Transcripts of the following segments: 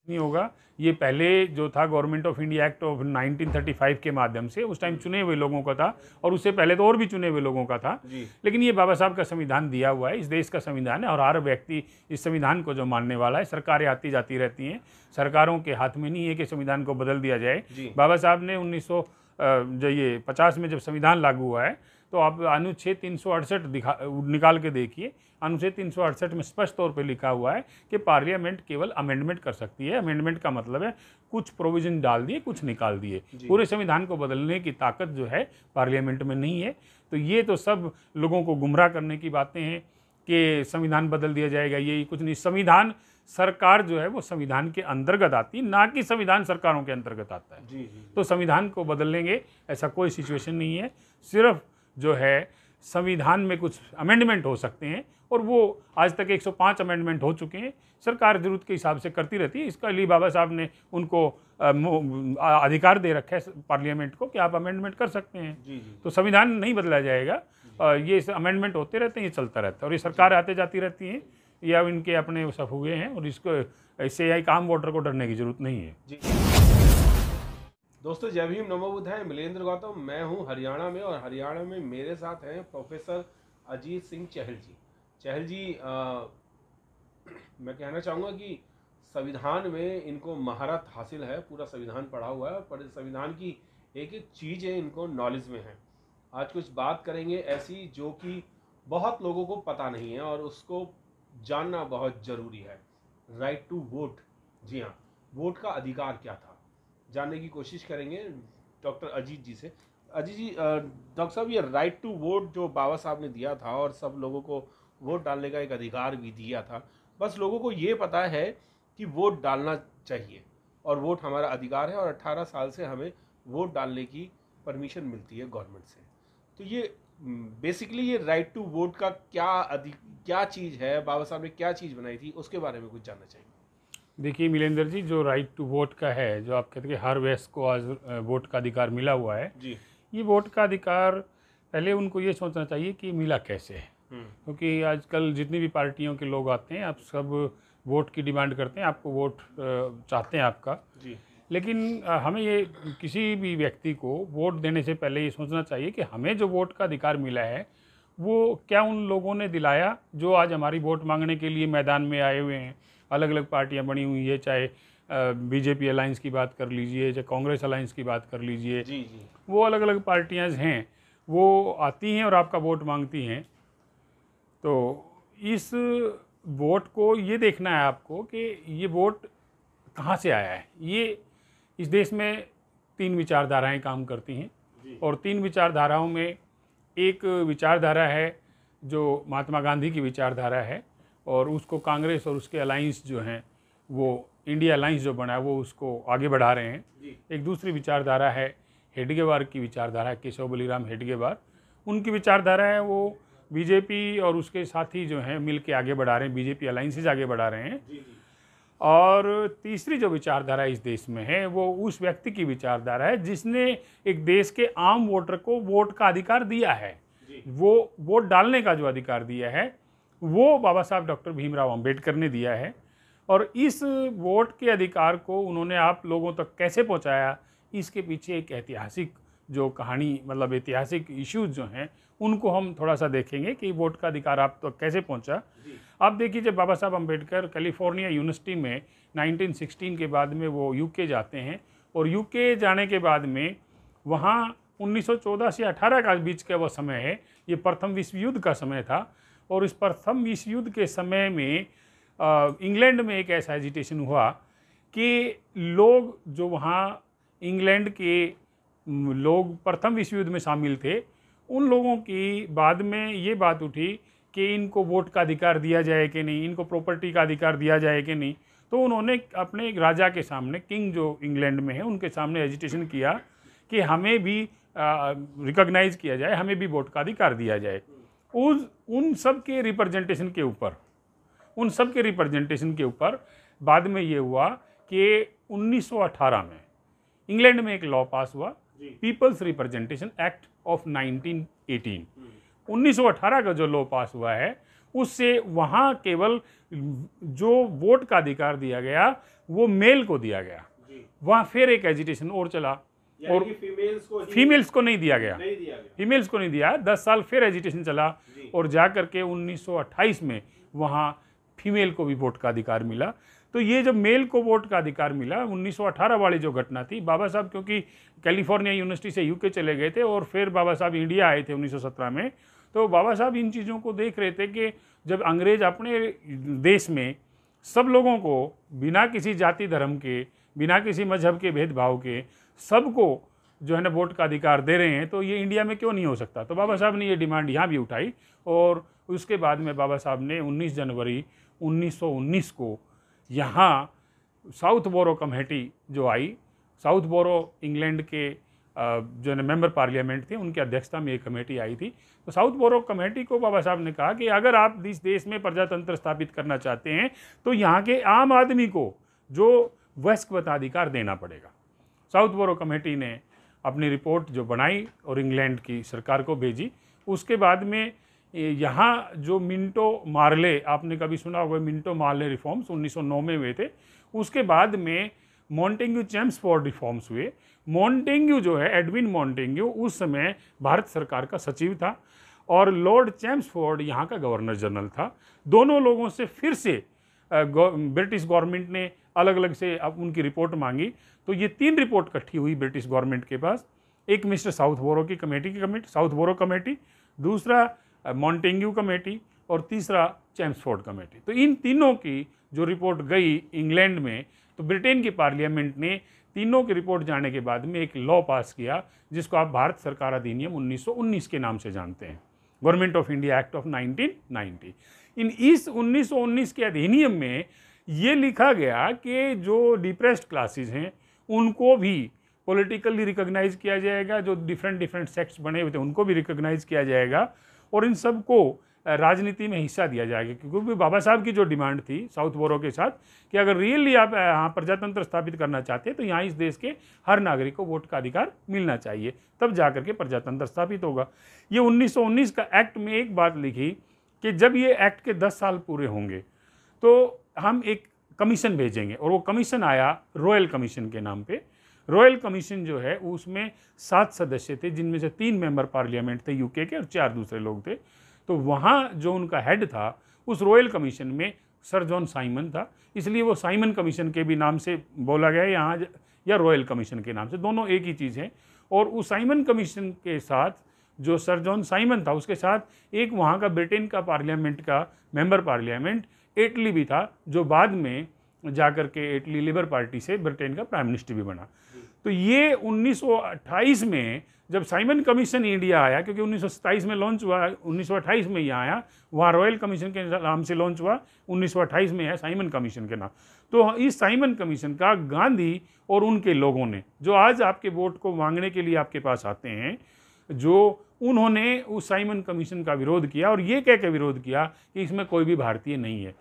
नहीं होगा। ये पहले जो था government of India act of 1935 के माध्यम से उस टाइम चुने हुए लोगों का था, और उससे पहले तो और भी चुने हुए लोगों का था। लेकिन ये बाबा साहब का संविधान दिया हुआ है, इस देश का संविधान है, और हर व्यक्ति इस संविधान को जो मानने वाला है। सरकारें आती जाती रहती हैं, सरकारों के हाथ में नहीं है कि संविधान को बदल दिया जाए। बाबा साहब ने 1950 में जब संविधान लागू हुआ है, तो आप अनुच्छेद 368 निकाल के देखिए। अनुच्छेद 368 में स्पष्ट तौर पे लिखा हुआ है कि पार्लियामेंट केवल अमेंडमेंट कर सकती है। अमेंडमेंट का मतलब है कुछ प्रोविजन डाल दिए, कुछ निकाल दिए। पूरे संविधान को बदलने की ताकत जो है पार्लियामेंट में नहीं है। तो ये तो सब लोगों को गुमराह करने की बातें हैं कि संविधान बदल दिया जाएगा, ये कुछ नहीं। संविधान, सरकार जो है वो संविधान के अंतर्गत आती है, ना कि संविधान सरकारों के अंतर्गत आता है। तो संविधान को बदलेंगे ऐसा कोई सिचुएशन नहीं है। सिर्फ जो है संविधान में कुछ अमेंडमेंट हो सकते हैं, और वो आज तक 105 अमेंडमेंट हो चुके हैं। सरकार जरूरत के हिसाब से करती रहती है। इसका लिए बाबा साहब ने उनको अधिकार दे रखा है पार्लियामेंट को कि आप अमेंडमेंट कर सकते हैं। तो संविधान नहीं बदला जाएगा। ये अमेंडमेंट होते रहते हैं, ये चलता रहता है, और ये सरकार आते जाती रहती हैं, या इनके अपने सब हुए हैं, और इसको ऐसे एक आम वोटर को डरने की जरूरत नहीं है। दोस्तों, जय भीम, नमो बुद्धाय। मिलेंद्र गौतम मैं हूं हरियाणा में, और हरियाणा में मेरे साथ हैं प्रोफेसर अजीत सिंह चहल जी। चहल जी, मैं कहना चाहूँगा कि संविधान में इनको महारत हासिल है, पूरा संविधान पढ़ा हुआ है, और संविधान की एक एक चीज़ है इनको नॉलेज में है। आज कुछ बात करेंगे ऐसी जो कि बहुत लोगों को पता नहीं है, और उसको जानना बहुत ज़रूरी है। राइट टू वोट, जी हाँ, वोट का अधिकार क्या था, जानने की कोशिश करेंगे डॉक्टर अजीत जी से। अजीत जी, डॉक्टर साहब, ये राइट टू वोट जो बाबा साहब ने दिया था, और सब लोगों को वोट डालने का एक अधिकार भी दिया था, बस लोगों को ये पता है कि वोट डालना चाहिए, और वोट हमारा अधिकार है, और 18 साल से हमें वोट डालने की परमिशन मिलती है गवर्नमेंट से। तो ये बेसिकली ये राइट टू वोट का क्या चीज़ है, बाबा साहब ने क्या चीज़ बनाई थी, उसके बारे में कुछ जानना चाहिए। देखिए मिलेंद्र जी, जो राइट टू वोट का है, जो आप कहते हैं कि हर व्यक्ति को आज वोट का अधिकार मिला हुआ है जी, ये वोट का अधिकार पहले उनको ये सोचना चाहिए कि मिला कैसे है। क्योंकि आजकल जितनी भी पार्टियों के लोग आते हैं, आप सब वोट की डिमांड करते हैं, आपको वोट चाहते हैं आपका जी, लेकिन हमें ये किसी भी व्यक्ति को वोट देने से पहले ये सोचना चाहिए कि हमें जो वोट का अधिकार मिला है वो क्या उन लोगों ने दिलाया जो आज हमारी वोट मांगने के लिए मैदान में आए हुए हैं। अलग अलग पार्टियां बनी हुई है, चाहे बीजेपी अलायंस की बात कर लीजिए, चाहे कांग्रेस अलायंस की बात कर लीजिए। जी, जी, वो अलग अलग पार्टियां हैं, वो आती हैं और आपका वोट मांगती हैं। तो इस वोट को ये देखना है आपको कि ये वोट कहाँ से आया है। ये इस देश में 3 विचारधाराएं काम करती हैं, और 3 विचारधाराओं में एक विचारधारा है जो महात्मा गांधी की विचारधारा है, और उसको कांग्रेस और उसके अलायंस जो हैं वो इंडिया अलायंस जो बना है वो उसको आगे बढ़ा रहे हैं। एक दूसरी विचारधारा है हेडगेवार की विचारधारा, केशव बलीराम हेडगेवार, उनकी विचारधारा है वो बीजेपी और उसके साथी जो हैं मिल के आगे बढ़ा रहे हैं, बीजेपी अलायंसेज आगे बढ़ा रहे हैं। और तीसरी जो विचारधारा इस देश में है वो उस व्यक्ति की विचारधारा है जिसने एक देश के आम वोटर को वोट का अधिकार दिया है, वो वोट डालने का जो अधिकार दिया है वो बाबा साहब डॉक्टर भीमराव अंबेडकर ने दिया है। और इस वोट के अधिकार को उन्होंने आप लोगों तक कैसे पहुंचाया, इसके पीछे एक ऐतिहासिक जो कहानी, मतलब ऐतिहासिक इश्यूज जो हैं उनको हम थोड़ा सा देखेंगे कि वोट का अधिकार आप तक कैसे पहुंचा। आप देखिए, जब बाबा साहब अम्बेडकर कैलिफोर्निया यूनिवर्सिटी में 1916 के बाद में वो यूके जाते हैं, और यूके जाने के बाद में वहाँ 1914 से 18 का बीच का वो समय है, ये प्रथम विश्व युद्ध का समय था। और इस प्रथम विश्व युद्ध के समय में इंग्लैंड में एक ऐसा एजिटेशन हुआ कि लोग जो वहाँ इंग्लैंड के लोग प्रथम विश्व युद्ध में शामिल थे, उन लोगों की बाद में ये बात उठी कि इनको वोट का अधिकार दिया जाए कि नहीं, इनको प्रॉपर्टी का अधिकार दिया जाए कि नहीं। तो उन्होंने अपने राजा के सामने, किंग जो इंग्लैंड में है उनके सामने एजिटेशन किया कि हमें भी रिकॉग्नाइज किया जाए, हमें भी वोट का अधिकार दिया जाए। उन सब के रिप्रेजेंटेशन के ऊपर बाद में ये हुआ कि 1918 में इंग्लैंड में एक लॉ पास हुआ, पीपल्स रिप्रेजेंटेशन एक्ट ऑफ 1918। 1918 का जो लॉ पास हुआ है उससे वहाँ केवल जो वोट का अधिकार दिया गया वो मेल को दिया गया। वहाँ फिर एक एजिटेशन और चला और फीमेल्स को नहीं दिया गया, फीमेल्स को नहीं दिया। 10 साल फिर एजिटेशन चला और जा करके 1928 में वहाँ फीमेल को भी वोट का अधिकार मिला। तो ये जब मेल को वोट का अधिकार मिला, 1918 वाली जो घटना थी, बाबा साहब क्योंकि कैलिफोर्निया यूनिवर्सिटी से यूके चले गए थे और फिर बाबा साहब इंडिया आए थे 1917 में, तो बाबा साहब इन चीज़ों को देख रहे थे कि जब अंग्रेज अपने देश में सब लोगों को बिना किसी जाति धर्म के, बिना किसी मजहब के भेदभाव के, सबको जो है ना वोट का अधिकार दे रहे हैं, तो ये इंडिया में क्यों नहीं हो सकता। तो बाबा साहब ने ये डिमांड यहाँ भी उठाई और उसके बाद में बाबा साहब ने 19 जनवरी 1919 को यहाँ साउथ बोरो कमेटी जो आई, साउथ बोरो इंग्लैंड के जो है मेंबर पार्लियामेंट थे, उनकी अध्यक्षता में एक कमेटी आई थी। तो साउथ बोरो कमेटी को बाबा साहब ने कहा कि अगर आप इस देश में प्रजातंत्र स्थापित करना चाहते हैं तो यहाँ के आम आदमी को जो वयस्क मताधिकार देना पड़ेगा। साउथ बोरो कमेटी ने अपनी रिपोर्ट जो बनाई और इंग्लैंड की सरकार को भेजी। उसके बाद में यहाँ जो मिंटो मार्ले, आपने कभी सुना होगा मिंटो मार्ले रिफॉर्म्स 1909 में हुए थे। उसके बाद में मॉन्टेग्यू चेम्सफोर्ड रिफॉर्म्स हुए। मॉन्टेग्यू जो है, एडविन मॉन्टेग्यू, उस समय भारत सरकार का सचिव था और लॉर्ड चेम्सफोर्ड यहाँ का गवर्नर जनरल था। दोनों लोगों से फिर से ब्रिटिश गवर्नमेंट ने अलग अलग से अब उनकी रिपोर्ट मांगी। तो ये 3 रिपोर्ट इकट्ठी हुई ब्रिटिश गवर्नमेंट के पास। एक मिस्टर साउथ बोरो की कमेटी साउथ बोरो कमेटी, दूसरा मॉन्टेग्यू कमेटी और तीसरा चेम्सफोर्ड कमेटी। तो इन तीनों की जो रिपोर्ट गई इंग्लैंड में, तो ब्रिटेन की पार्लियामेंट ने तीनों की रिपोर्ट जाने के बाद में एक लॉ पास किया जिसको आप भारत सरकार अधिनियम 1919 के नाम से जानते हैं, government of India act of 1990। इस 1919 के अधिनियम में ये लिखा गया कि जो डिप्रेस्ड क्लासेस हैं उनको भी पॉलिटिकली रिकॉग्नाइज किया जाएगा, जो डिफरेंट सेक्ट्स बने हुए थे उनको भी रिकॉग्नाइज किया जाएगा और इन सबको राजनीति में हिस्सा दिया जाएगा। क्योंकि बाबा साहब की जो डिमांड थी साउथ बोरो के साथ कि अगर रियली आप यहाँ प्रजातंत्र स्थापित करना चाहते हैं तो यहाँ इस देश के हर नागरिक को वोट का अधिकार मिलना चाहिए, तब जा करके प्रजातंत्र स्थापित होगा। ये 1919 का एक्ट में एक बात लिखी कि जब ये एक्ट के 10 साल पूरे होंगे तो हम एक कमीशन भेजेंगे, और वो कमीशन आया रॉयल कमीशन के नाम पे। रॉयल कमीशन जो है उसमें 7 सदस्य थे, जिनमें से 3 मेंबर पार्लियामेंट थे यूके के और 4 दूसरे लोग थे। तो वहाँ जो उनका हेड था उस रॉयल कमीशन में सर जॉन साइमन था, इसलिए वो साइमन कमीशन के भी नाम से बोला गया यहाँ, या रॉयल कमीशन के नाम से, दोनों एक ही चीज़ है। और उस साइमन कमीशन के साथ जो सर जॉन साइमन था, उसके साथ एक वहाँ का ब्रिटेन का पार्लियामेंट का मेंबर पार्लियामेंट एटली भी था, जो बाद में जाकर के एटली लिबर पार्टी से ब्रिटेन का प्राइम मिनिस्टर भी बना। तो ये 1928 में जब साइमन कमीशन इंडिया आया, क्योंकि 1927 में लॉन्च हुआ, 1928 में यहाँ आया, वहाँ रॉयल कमीशन के नाम से लॉन्च हुआ, 1928 में है साइमन कमीशन के नाम। तो इस साइमन कमीशन का गांधी और उनके लोगों ने, जो आज आपके वोट को मांगने के लिए आपके पास आते हैं, जो उन्होंने उस साइमन कमीशन का विरोध किया और ये कह के विरोध किया कि इसमें कोई भी भारतीय नहीं है।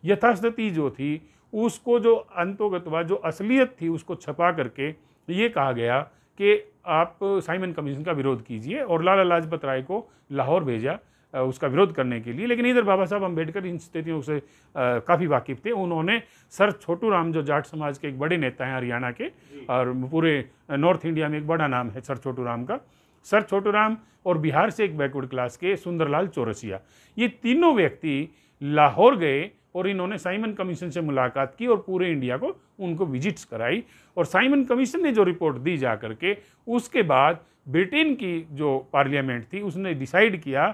यथास्थिति जो थी उसको, जो अंतोगतवा जो असलियत थी उसको छपा करके ये कहा गया कि आप साइमन कमीशन का विरोध कीजिए, और लाला लाजपत राय को लाहौर भेजा उसका विरोध करने के लिए। लेकिन इधर बाबा साहब अम्बेडकर इन स्थितियों से काफ़ी वाकिफ़ थे। उन्होंने सर छोटू राम, जो जाट समाज के एक बड़े नेता हैं हरियाणा के, और पूरे नॉर्थ इंडिया में एक बड़ा नाम है सर छोटू राम का, सर छोटू राम, और बिहार से एक बैकवर्ड क्लास के सुंदरलाल चौरसिया, ये तीनों व्यक्ति लाहौर गए और इन्होंने साइमन कमीशन से मुलाकात की और पूरे इंडिया को उनको विजिट्स कराई। और साइमन कमीशन ने जो रिपोर्ट दी जा करके, उसके बाद ब्रिटेन की जो पार्लियामेंट थी उसने डिसाइड किया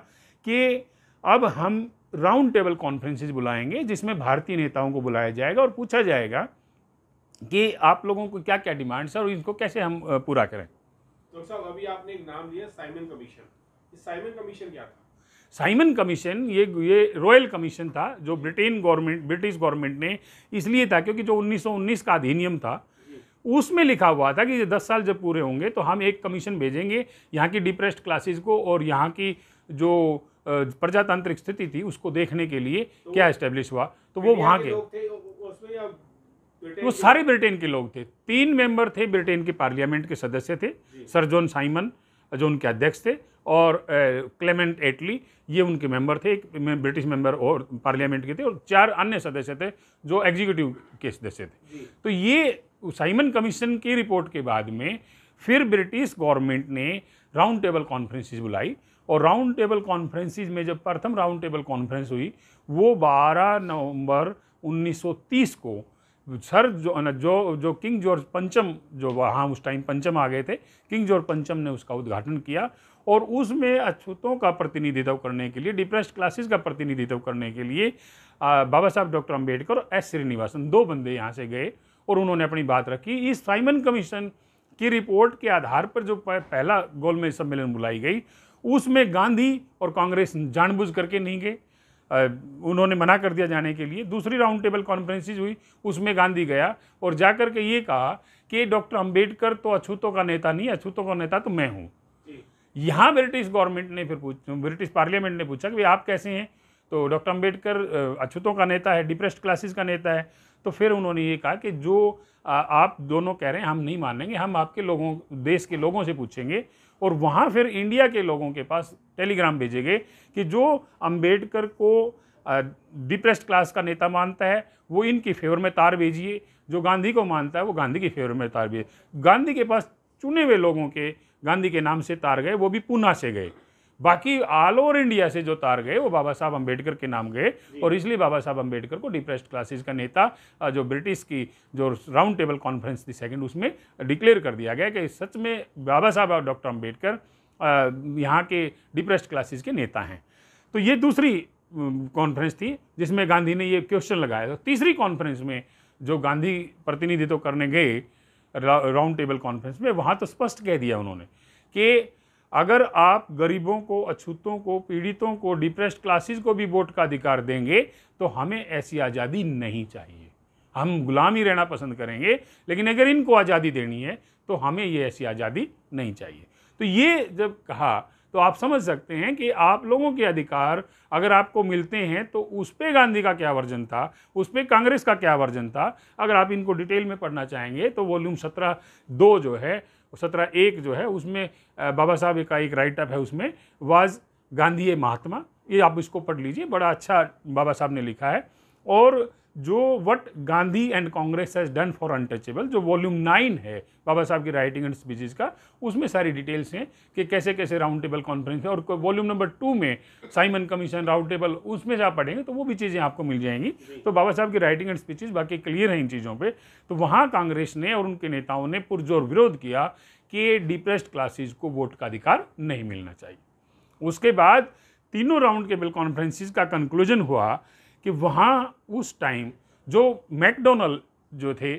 कि अब हम राउंड टेबल कॉन्फ्रेंसेस बुलाएंगे, जिसमें भारतीय नेताओं को बुलाया जाएगा और पूछा जाएगा कि आप लोगों को क्या क्या डिमांड्स है और इनको कैसे हम पूरा करें। तो साहब अभी आपने एक नाम लिया साइमन कमीशन, इस साइमन कमीशन क्या था? साइमन कमीशन ये रॉयल कमीशन था जो ब्रिटिश गवर्नमेंट ने इसलिए था क्योंकि जो 1919 का अधिनियम था उसमें लिखा हुआ था कि 10 साल जब पूरे होंगे तो हम एक कमीशन भेजेंगे यहाँ की डिप्रेस्ड क्लासेस को और यहाँ की जो प्रजातांत्रिक स्थिति थी उसको देखने के लिए। तो क्या एस्टेब्लिश हुआ, तो वो वहाँ के वो सारे ब्रिटेन के लोग थे। 3 मेंबर थे ब्रिटेन के पार्लियामेंट के सदस्य थे, सर जॉन साइमन जो उनके अध्यक्ष थे, और क्लेमेंट एटली, ये उनके मेंबर थे, एक ब्रिटिश मेंबर और पार्लियामेंट के थे, और 4 अन्य सदस्य थे जो एग्जीक्यूटिव के सदस्य थे। तो ये साइमन कमीशन की रिपोर्ट के बाद में फिर ब्रिटिश गवर्नमेंट ने राउंड टेबल कॉन्फ्रेंसेस बुलाई, और राउंड टेबल कॉन्फ्रेंसेस में जब प्रथम राउंड टेबल कॉन्फ्रेंस हुई वो 12 नवंबर 1930 को सर जो किंग जॉर्ज पंचम, जो वहाँ उस टाइम पंचम आ गए थे, किंग जॉर्ज पंचम ने उसका उद्घाटन किया, और उसमें अछूतों का प्रतिनिधित्व करने के लिए, डिप्रेस्ड क्लासेस का प्रतिनिधित्व करने के लिए बाबा साहब डॉक्टर अंबेडकर और एस श्रीनिवासन 2 बंदे यहाँ से गए और उन्होंने अपनी बात रखी। इस साइमन कमीशन की रिपोर्ट के आधार पर जो पहला गोलमेज सम्मेलन बुलाई गई, उसमें गांधी और कांग्रेस जानबूझ करके नहीं गए, उन्होंने मना कर दिया जाने के लिए। दूसरी राउंड टेबल कॉन्फ्रेंसेस हुई, उसमें गांधी गया और जाकर के ये कहा कि डॉक्टर अंबेडकर तो अछूतों का नेता नहीं, अछूतों का नेता तो मैं हूँ। यहाँ ब्रिटिश गवर्नमेंट ने फिर ब्रिटिश पार्लियामेंट ने पूछा कि भाई आप कैसे हैं, तो डॉक्टर अंबेडकर अछूतों का नेता है, डिप्रेस्ड क्लासेस का नेता है। तो फिर उन्होंने ये कहा कि जो आप दोनों कह रहे हैं हम नहीं मानेंगे, हम आपके लोगों, देश के लोगों से पूछेंगे। और वहाँ फिर इंडिया के लोगों के पास टेलीग्राम भेजे गए कि जो अंबेडकर को डिप्रेस्ड क्लास का नेता मानता है वो इनकी फेवर में तार भेजिए, जो गांधी को मानता है वो गांधी की फेवर में तार भेजिए। गांधी के पास चुने हुए लोगों के गांधी के नाम से तार गए, वो भी पूना से गए। बाकी ऑल ओवर इंडिया से जो तार गए वो बाबा साहब अंबेडकर के नाम गए, और इसलिए बाबा साहब अंबेडकर को डिप्रेस्ड क्लासेस का नेता जो ब्रिटिश की जो राउंड टेबल कॉन्फ्रेंस थी सेकंड, उसमें डिक्लेयर कर दिया गया कि सच में बाबा साहब और डॉक्टर अंबेडकर यहाँ के डिप्रेस्ड क्लासेस के नेता हैं। तो ये दूसरी कॉन्फ्रेंस थी जिसमें गांधी ने ये क्वेश्चन लगाया। तो तीसरी कॉन्फ्रेंस में जो गांधी प्रतिनिधित्व करने गए राउंड टेबल कॉन्फ्रेंस में, वहाँ तो स्पष्ट कह दिया उन्होंने कि अगर आप गरीबों को, अछूतों को, पीड़ितों को, डिप्रेस्ड क्लासेस को भी वोट का अधिकार देंगे तो हमें ऐसी आज़ादी नहीं चाहिए। हम गुलाम ही रहना पसंद करेंगे, लेकिन अगर इनको आज़ादी देनी है तो हमें ये ऐसी आज़ादी नहीं चाहिए। तो ये जब कहा तो आप समझ सकते हैं कि आप लोगों के अधिकार अगर आपको मिलते हैं तो उस पर गांधी का क्या वर्जन था, उस पर कांग्रेस का क्या वर्जन था। अगर आप इनको डिटेल में पढ़ना चाहेंगे तो वॉल्यूम 17(2) जो है, 17(1) जो है, उसमें बाबा साहब का एक राइट अप है, उसमें वाज गांधी ए महात्मा, ये आप इसको पढ़ लीजिए, बड़ा अच्छा बाबा साहब ने लिखा है। और जो what Gandhi and Congress has done for untouchable, जो वॉल्यूम 9 है बाबा साहब की राइटिंग एंड स्पीचेस का, उसमें सारी डिटेल्स हैं कि कैसे कैसे राउंड टेबल कॉन्फ्रेंस है। और वॉल्यूम नंबर 2 में साइमन कमीशन, राउंड टेबल, उसमें से आप पढ़ेंगे तो वो भी चीज़ें आपको मिल जाएंगी। तो बाबा साहब की राइटिंग एंड स्पीचेस बाकी क्लियर हैं इन चीज़ों पर। तो वहाँ कांग्रेस ने और उनके नेताओं ने पुरजोर विरोध किया कि डिप्रेस्ड क्लासेस को वोट का अधिकार नहीं मिलना चाहिए। उसके बाद तीनों राउंड टेबल कॉन्फ्रेंसेस का कंक्लूजन हुआ कि वहाँ उस टाइम जो मैकडोनल्ड जो थे,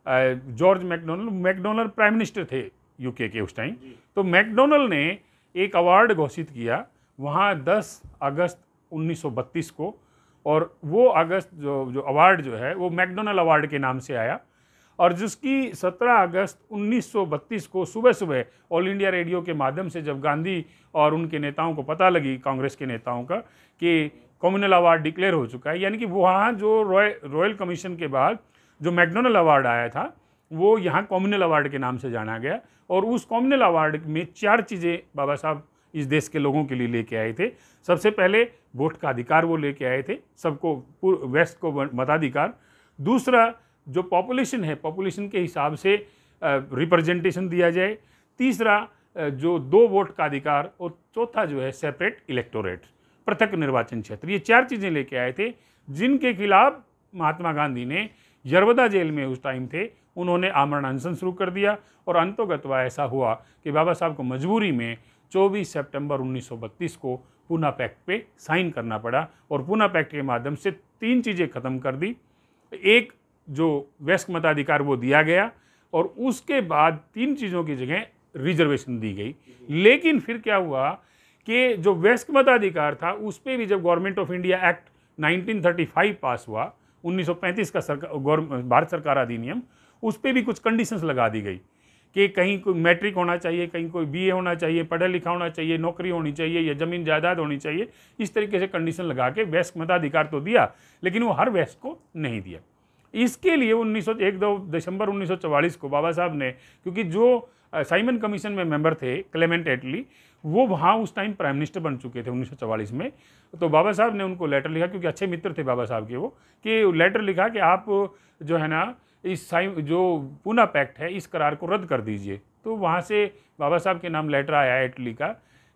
जॉर्ज मैकडोनल्ड प्राइम मिनिस्टर थे यूके के उस टाइम, तो मैकडोनल्ड ने एक अवार्ड घोषित किया वहाँ 10 अगस्त 1932 को, और वो अगस्त जो अवार्ड जो है वो मैकडोनल्ड अवार्ड के नाम से आया, और जिसकी 17 अगस्त 1932 को सुबह सुबह ऑल इंडिया रेडियो के माध्यम से जब गांधी और उनके नेताओं को पता लगी, कांग्रेस के नेताओं का, कि कम्युनल अवार्ड डिक्लेयर हो चुका है, यानी कि वहाँ जो रॉयल कमीशन के बाद जो मैकडोनल्ड अवार्ड आया था वो यहाँ कम्युनल अवार्ड के नाम से जाना गया। और उस कम्युनल अवार्ड में 4 चीज़ें बाबा साहब इस देश के लोगों के लिए लेके आए थे। सबसे पहले वोट का अधिकार वो लेके आए थे, सबको, वेस्ट को मताधिकार। दूसरा, जो पॉपुलेशन है, पॉपुलेशन के हिसाब से रिप्रेजेंटेशन दिया जाए। तीसरा, जो 2 वोट का अधिकार। और चौथा जो है सेपरेट इलेक्टोरेट, पृथक निर्वाचन क्षेत्र। ये 4 चीज़ें लेके आए थे जिनके खिलाफ महात्मा गांधी ने यरवदा जेल में उस टाइम थे, उन्होंने आमरण अनशन शुरू कर दिया। और अंतोगत्वा ऐसा हुआ कि बाबा साहब को मजबूरी में 24 सितंबर 1932 को पूना पैक्ट पे साइन करना पड़ा, और पूना पैक्ट के माध्यम से 3 चीज़ें ख़त्म कर दी। एक, जो वयस्क मताधिकार वो दिया गया, और उसके बाद 3 चीज़ों की जगह रिजर्वेशन दी गई। लेकिन फिर क्या हुआ कि जो वयस्क मताधिकार था उस पर भी जब गवर्नमेंट ऑफ इंडिया एक्ट 1935 पास हुआ, 1935 का भारत सरकार अधिनियम, उस पर भी कुछ कंडीशंस लगा दी गई कि कहीं कोई मैट्रिक होना चाहिए, कहीं कोई बीए होना चाहिए, पढ़ा लिखा होना चाहिए, नौकरी होनी चाहिए, या ज़मीन जायदाद होनी चाहिए। इस तरीके से कंडीशन लगा के वयस्क मताधिकार तो दिया, लेकिन वो हर वयस्क को नहीं दिया। इसके लिए 1 दिसंबर 1944 को बाबा साहब ने, क्योंकि जो साइमन कमीशन में मेंबर थे क्लेमेंट एटली, वो वहाँ उस टाइम प्राइम मिनिस्टर बन चुके थे 1944 में। तो बाबा साहब ने उनको लेटर लिखा, क्योंकि अच्छे मित्र थे बाबा साहब के वो, कि लेटर लिखा कि आप जो है ना इस जो पूना पैक्ट है इस करार को रद्द कर दीजिए। तो वहाँ से बाबा साहब के नाम लेटर आया इटली का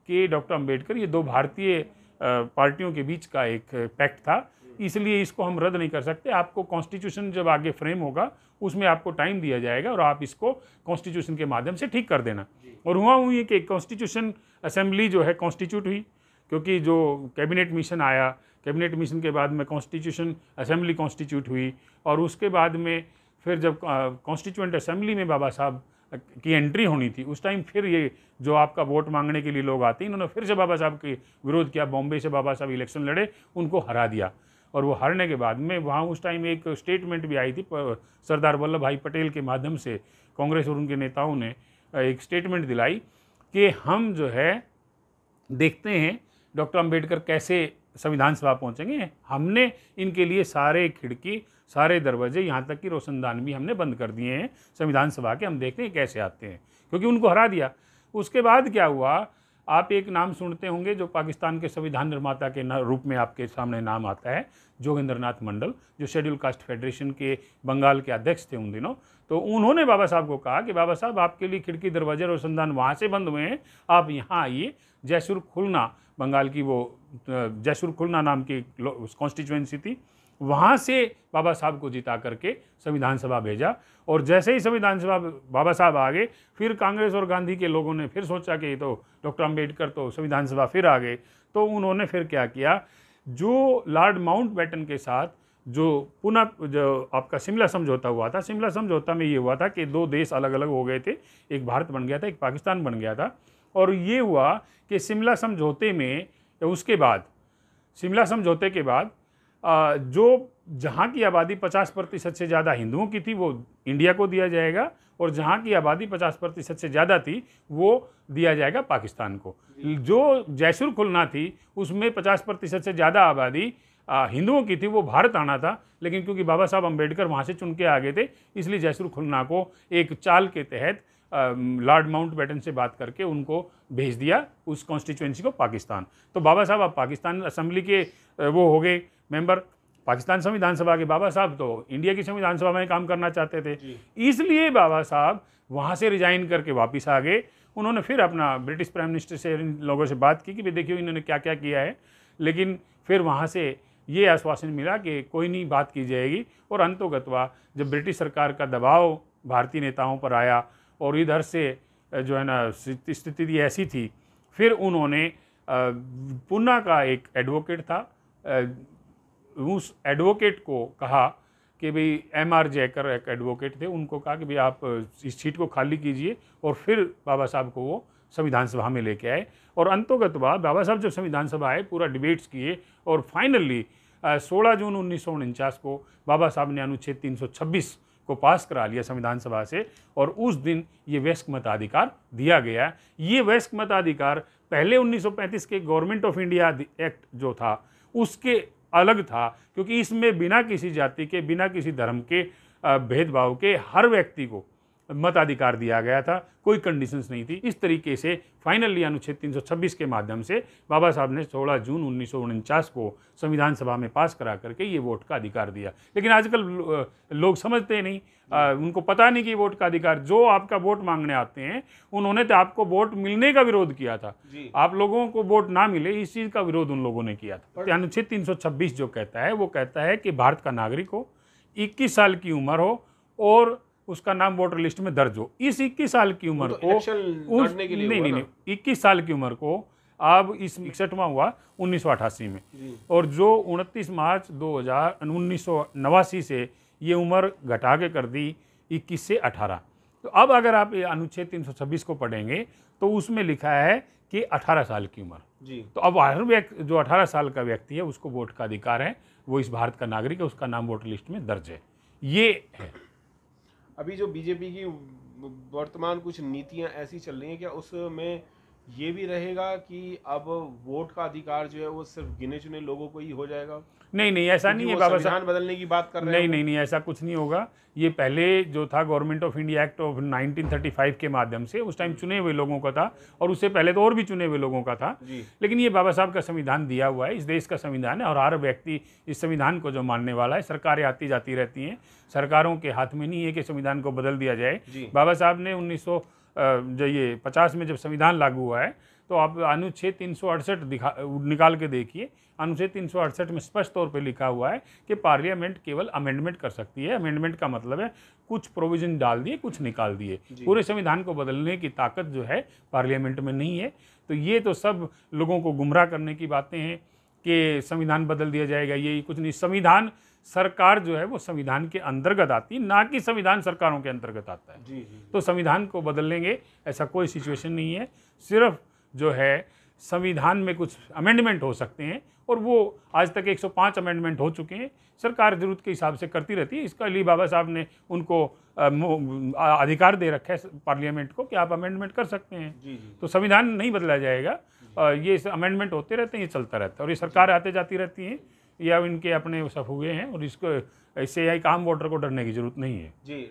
कि डॉक्टर अम्बेडकर, ये दो भारतीय पार्टियों के बीच का एक पैक्ट था, इसलिए इसको हम रद्द नहीं कर सकते। आपको कॉन्स्टिट्यूशन जब आगे फ्रेम होगा उसमें आपको टाइम दिया जाएगा और आप इसको कॉन्स्टिट्यूशन के माध्यम से ठीक कर देना। और हुआ हुई कि कॉन्स्टिट्यूशन असेंबली जो है कॉन्स्टिट्यूट हुई, क्योंकि जो कैबिनेट मिशन आया, कैबिनेट मिशन के बाद में कॉन्स्टिट्यूशन असेंबली कॉन्स्टिट्यूट हुई। और उसके बाद में फिर जब कॉन्स्टिट्यूएंट असेंबली में बाबा साहब की एंट्री होनी थी, उस टाइम फिर ये जो आपका वोट मांगने के लिए लोग आते हैं, इन्होंने फिर से बाबा साहब के विरोध किया। बॉम्बे से बाबा साहब इलेक्शन लड़े, उनको हरा दिया। और वो हारने के बाद में वहाँ उस टाइम एक स्टेटमेंट भी आई थी सरदार वल्लभ भाई पटेल के माध्यम से, कांग्रेस और उनके नेताओं ने एक स्टेटमेंट दिलाई कि हम जो है देखते हैं डॉक्टर अंबेडकर कैसे संविधान सभा पहुंचेंगे। हमने इनके लिए सारे खिड़की, सारे दरवाजे, यहाँ तक कि रोशनदान भी हमने बंद कर दिए हैं संविधान सभा के, हम देखते हैं कैसे आते हैं, क्योंकि उनको हरा दिया। उसके बाद क्या हुआ, आप एक नाम सुनते होंगे जो पाकिस्तान के संविधान निर्माता के रूप में आपके सामने नाम आता है, जोगेंद्रनाथ मंडल, जो शेड्यूल कास्ट फेडरेशन के बंगाल के अध्यक्ष थे उन दिनों। तो उन्होंने बाबा साहब को कहा कि बाबा साहब, आपके लिए खिड़की, दरवाजे, रोशनदान वहाँ से बंद हुए हैं, आप यहाँ आइए। जयसुर खुलना, बंगाल की वो जयसुर खुलना नाम की कॉन्स्टिट्यूएंसी थी, वहाँ से बाबा साहब को जिता करके संविधान सभा भेजा। और जैसे ही संविधान सभा बाबा साहब आ गए, फिर कांग्रेस और गांधी के लोगों ने फिर सोचा कि तो डॉक्टर अंबेडकर तो संविधान सभा फिर आ गए। तो उन्होंने फिर क्या किया, जो लॉर्ड माउंटबेटन के साथ जो पुनः जो आपका शिमला समझौता हुआ था, शिमला समझौता में ये हुआ था कि दो देश अलग अलग हो गए थे, एक भारत बन गया था, एक पाकिस्तान बन गया था। और ये हुआ कि शिमला समझौते में, उसके बाद शिमला समझौते के बाद जो जहाँ की आबादी 50% से ज़्यादा हिंदुओं की थी वो इंडिया को दिया जाएगा, और जहाँ की आबादी 50% से ज़्यादा थी वो दिया जाएगा पाकिस्तान को। जो जयसुर खुलना थी उसमें 50% से ज़्यादा आबादी हिंदुओं की थी, वो भारत आना था, लेकिन क्योंकि बाबा साहब अम्बेडकर वहाँ से चुन के आ गए थे, इसलिए जयसुर खुलना को एक चाल के तहत लॉर्ड माउंटबेटन से बात करके उनको भेज दिया उस कॉन्स्टिट्यूएंसी को, पाकिस्तान। तो बाबा साहब अब पाकिस्तान असेंबली के वो हो गए मेंबर, पाकिस्तान संविधान सभा के। बाबा साहब तो इंडिया की संविधान सभा में काम करना चाहते थे, इसलिए बाबा साहब वहाँ से रिजाइन करके वापस आ गए। उन्होंने फिर अपना ब्रिटिश प्राइम मिनिस्टर से, इन लोगों से बात की कि भाई देखिए इन्होंने क्या क्या किया है, लेकिन फिर वहाँ से ये आश्वासन मिला कि कोई नहीं, बात की जाएगी। और अंतोगत्वा जब ब्रिटिश सरकार का दबाव भारतीय नेताओं पर आया और इधर से जो है ना स्थिति ऐसी थी, फिर उन्होंने पूना का एक एडवोकेट था, उस एडवोकेट को कहा कि भाई M.R. जयकर एक एडवोकेट थे, उनको कहा कि भाई आप इस सीट को खाली कीजिए। और फिर बाबा साहब को वो संविधान सभा में लेके आए। और अंतोगत्वा बाबा साहब जब संविधान सभा आए, पूरा डिबेट्स किए, और फाइनली 16 जून 1949 को बाबा साहब ने अनुच्छेद 326 को पास करा लिया संविधान सभा से, और उस दिन ये वयस्क मताधिकार दिया गया। ये वयस्क मताधिकार पहले 1935 के गवर्नमेंट ऑफ इंडिया एक्ट जो था उसके अलग था, क्योंकि इसमें बिना किसी जाति के, बिना किसी धर्म के भेदभाव के हर व्यक्ति को मताधिकार दिया गया था, कोई कंडीशंस नहीं थी। इस तरीके से फाइनली अनुच्छेद 326 के माध्यम से बाबा साहब ने 16 जून 1949 को संविधान सभा में पास करा करके ये वोट का अधिकार दिया। लेकिन आजकल लोग समझते नहीं, उनको पता नहीं कि वोट का अधिकार, जो आपका वोट मांगने आते हैं उन्होंने तो आपको वोट मिलने का विरोध किया था, आप लोगों को वोट ना मिले इस चीज़ का विरोध उन लोगों ने किया था। अनुच्छेद 326 जो कहता है वो कहता है कि भारत का नागरिक हो, 21 साल की उम्र हो और उसका नाम वोटर लिस्ट में दर्ज हो। इस 21 साल की उम्र को नहीं 21 साल की उम्र को अब इस 61वां हुआ 1988 में, और जो 29 मार्च 1989 से ये उम्र घटा के कर दी 21 से 18। तो अब अगर आप अनुच्छेद 326 को पढ़ेंगे तो उसमें लिखा है कि 18 साल की उम्र। तो अब हर व्यक्ति जो 18 साल का व्यक्ति है उसको वोट का अधिकार है, वो इस भारत का नागरिक है, उसका नाम वोटर लिस्ट में दर्ज है। ये है। अभी जो बीजेपी की वर्तमान कुछ नीतियां ऐसी चल रही हैं, क्या उसमें ये भी रहेगा कि अब वोट का अधिकार जो है वो सिर्फ गिने चुने लोगों को ही हो जाएगा? नहीं नहीं, ऐसा क्योंकि नहीं है वो बाबा साहब। संविधान बदलने की बात कर रहे हैं नहीं वो। नहीं नहीं, ऐसा कुछ नहीं होगा। ये पहले जो था government of India act of 1935 के माध्यम से, उस टाइम चुने हुए लोगों का था, और उससे पहले तो और भी चुने हुए लोगों का था। जी लेकिन ये बाबा साहब का संविधान दिया हुआ है, इस देश का संविधान है, और हर व्यक्ति इस संविधान को जो मानने वाला है। सरकारें आती जाती रहती हैं, सरकारों के हाथ में नहीं है कि संविधान को बदल दिया जाए। जी बाबा साहब ने 1950 में जब संविधान लागू हुआ है, तो आप अनुच्छेद 368 निकाल के देखिए। अनुच्छेद 368 में स्पष्ट तौर पे लिखा हुआ है कि पार्लियामेंट केवल अमेंडमेंट कर सकती है। अमेंडमेंट का मतलब है कुछ प्रोविजन डाल दिए, कुछ निकाल दिए। पूरे संविधान को बदलने की ताकत जो है पार्लियामेंट में नहीं है। तो ये तो सब लोगों को गुमराह करने की बातें हैं कि संविधान बदल दिया जाएगा, ये कुछ नहीं। संविधान, सरकार जो है वो संविधान के अंतर्गत आती है, ना कि संविधान सरकारों के अंतर्गत आता है। जी जी तो संविधान को बदल लेंगे ऐसा कोई सिचुएशन नहीं है। सिर्फ जो है संविधान में कुछ अमेंडमेंट हो सकते हैं, और वो आज तक 105 अमेंडमेंट हो चुके हैं। सरकार जरूरत के हिसाब से करती रहती है। इसका लिए बाबा साहब ने उनको अधिकार दे रखा है पार्लियामेंट को कि आप अमेंडमेंट कर सकते हैं। जी जी तो संविधान नहीं बदला जाएगा। ये अमेंडमेंट होते रहते हैं, ये चलता रहता है, और ये सरकार आते जाती रहती हैं, या इनके अपने सब हुए हैं, और इसको इससे एक आम वोटर को डरने की जरूरत नहीं है। जी।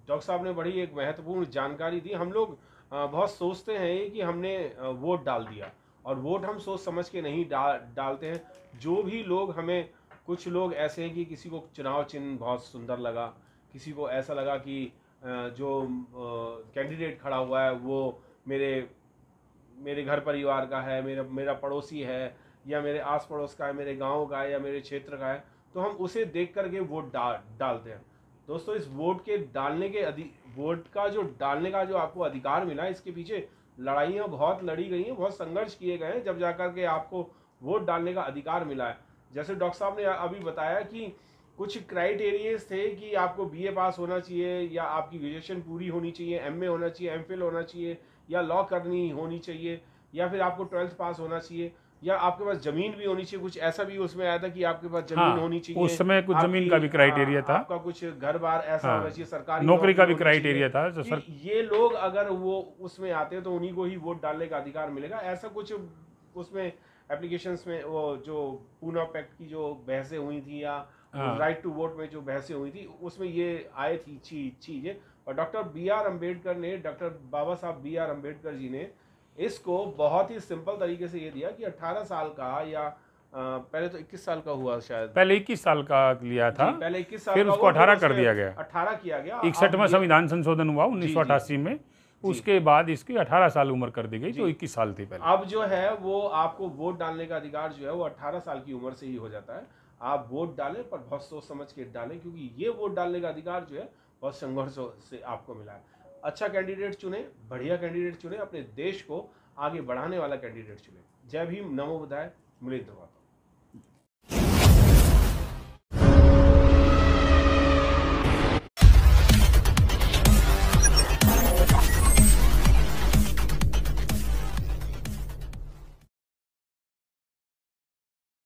डॉक्टर साहब ने बड़ी एक महत्वपूर्ण जानकारी दी। हम लोग बहुत सोचते हैं कि हमने वोट डाल दिया, और वोट हम सोच समझ के नहीं डालते हैं। जो भी लोग हमें, कुछ लोग ऐसे हैं कि किसी को चुनाव चिन्ह बहुत सुंदर लगा, किसी को ऐसा लगा कि जो कैंडिडेट खड़ा हुआ है वो मेरे घर परिवार का है, मेरा पड़ोसी है, या मेरे आस पड़ोस का है, मेरे गांव का है, या मेरे क्षेत्र का है, तो हम उसे देख करके वोट डालते हैं। दोस्तों, इस वोट का जो आपको अधिकार मिला, इसके पीछे लड़ाइयाँ बहुत लड़ी गई हैं, बहुत संघर्ष किए गए हैं, जब जाकर के आपको वोट डालने का अधिकार मिला है। जैसे डॉक्टर साहब ने अभी बताया कि कुछ क्राइटेरियाज थे कि आपको बीए पास होना चाहिए, या आपकी ग्रेजुएशन पूरी होनी चाहिए, एमए होना चाहिए, एमफिल होना चाहिए, या लॉ करनी होनी चाहिए, या फिर आपको 12th पास होना चाहिए, या आपके पास जमीन भी होनी चाहिए। कुछ ऐसा भी उसमें आया था कि आपके पास जमीन होनी चाहिए। उस समय कुछ जमीन का भी क्राइटेरिया था, आपका कुछ घर बार ऐसा होना चाहिए, सरकारी नौकरी का भी होनी चाहिए। क्राइटेरिया था। ये लोग अगर वो उसमें आते हैं तो उन्हीं को ही वोट डालने का अधिकार मिलेगा, ऐसा कुछ उसमें एप्लीकेशंस में, वो जो पूना पैक्ट की जो बहसें हुई थी, या राइट टू वोट में जो बहसें हुई थी, उसमें ये आए थी चीजें। और डॉक्टर बाबा साहब बी आर अम्बेडकर जी ने इसको बहुत ही सिंपल तरीके से ये दिया कि 18 साल का, या पहले तो 21 साल का हुआ शायद, पहले 21 साल का लिया था, पहले 21 साल फिर का उसको 18 कर दिया गया। 18 किया गया। 61वां संविधान संशोधन हुआ 1988 में, उसके बाद इसकी 18 साल उम्र कर दी गई, तो 21 साल थी पहले। अब जो है वो आपको वोट डालने का अधिकार जो है वो 18 साल की उम्र से ही हो जाता है। आप वोट डालें, पर बहुत सोच समझ के डालें, क्योंकि ये वोट डालने का अधिकार जो है बहुत संघर्ष से आपको मिला है। अच्छा कैंडिडेट चुने, बढ़िया कैंडिडेट चुने, अपने देश को आगे बढ़ाने वाला कैंडिडेट चुने। जय भीम, नमो बुद्धाय, मिलिंद भव।